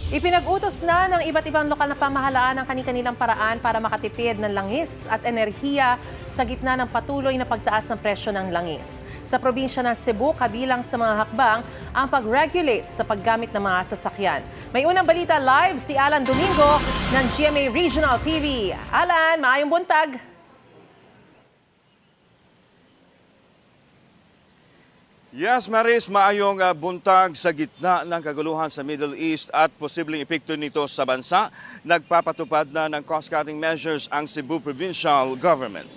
Ipinag-utos na ng iba't ibang lokal na pamahalaan ang kani-kanilang paraan para makatipid ng langis at enerhiya sa gitna ng patuloy na pagtaas ng presyo ng langis. Sa probinsya ng Cebu, kabilang sa mga hakbang ang pag-regulate sa paggamit ng mga sasakyan. May unang balita live si Alan Domingo ng GMA Regional TV. Alan, maayong buntag! Yes, Maris, maayong buntag sa gitna ng kaguluhan sa Middle East at posibleng epekto nito sa bansa. Nagpapatupad na ng cost-cutting measures ang Cebu Provincial Government.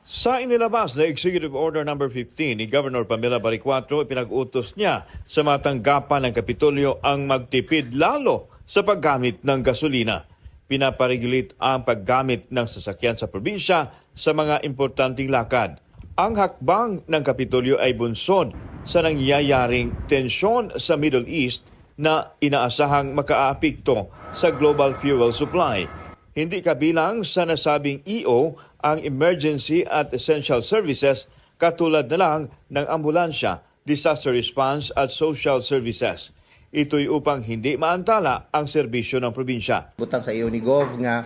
Sa inilabas na Executive Order No. 15 ni Governor Pamela Baricuatro, pinag-utos niya sa mga tanggapan ng Kapitolyo ang magtipid lalo sa paggamit ng gasolina. Pinaparegulit ang paggamit ng sasakyan sa probinsya sa mga importanteng lakad. Ang hakbang ng Kapitolyo ay bunsod sa nangyayaring tensyon sa Middle East na inaasahang makaapekto sa global fuel supply. Hindi kabilang sa nasabing EO ang emergency at essential services katulad na lang ng ambulansya, disaster response at social services. Ito'y upang hindi maantala ang serbisyo ng probinsya. Butang sa iyo ni Gov nga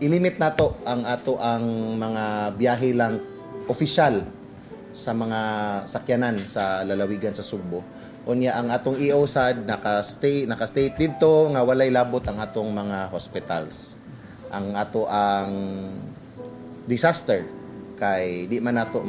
ilimit nato ang ato ang mga biyahe lang opisyal sa mga sakyanan sa lalawigan sa Subo. Unya ang atong EO sad naka-state dito nga walay labot ang atong mga hospitals. Ang ato ang disaster kay di man nato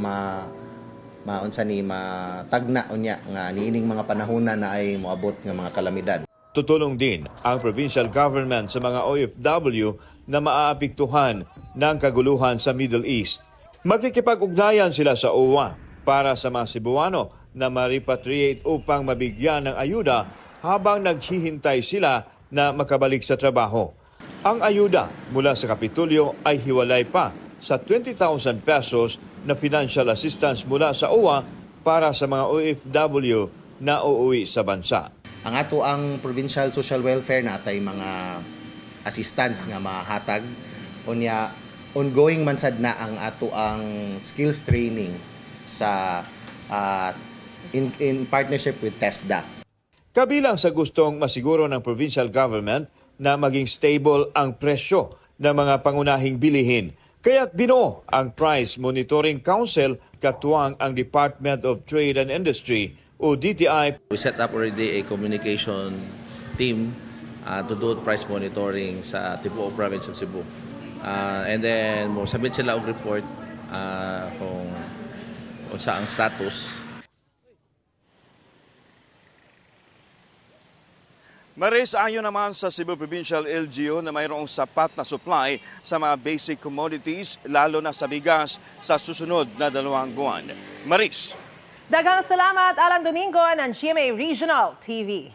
maunsa ni matagna unya nga niining mga panahona na ay moabot nga mga kalamidad. Tutulong din ang provincial government sa mga OFW na maaapektuhan ng kaguluhan sa Middle East. Makikipag-ugnayan sila sa OWA para sa mga Cebuano na ma-repatriate upang mabigyan ng ayuda habang naghihintay sila na makabalik sa trabaho. Ang ayuda mula sa Kapitolyo ay hiwalay pa sa 20,000 pesos na financial assistance mula sa OWA para sa mga OFW na uuwi sa bansa. Ang ato ang provincial social welfare natay mga assistance nga mahatag unya ongoing man sad na ang ato ang skills training sa in partnership with TESDA. Kabilang sa gustong masiguro ng provincial government na maging stable ang presyo ng mga pangunahing bilihin. Kaya't binuo ang Price Monitoring Council katuwang ang Department of Trade and Industry o DTI. We set up already a communication team to do price monitoring sa Tibuo Province of Cebu. And then, mo sabit sila og report kung sa ang status. Maris, ayon naman sa Cebu Provincial LGU na mayroong sapat na supply sa mga basic commodities, lalo na sa bigas, sa susunod na 2 buwan. Maris. Daghang salamat, Alan Domingo ng GMA Regional TV.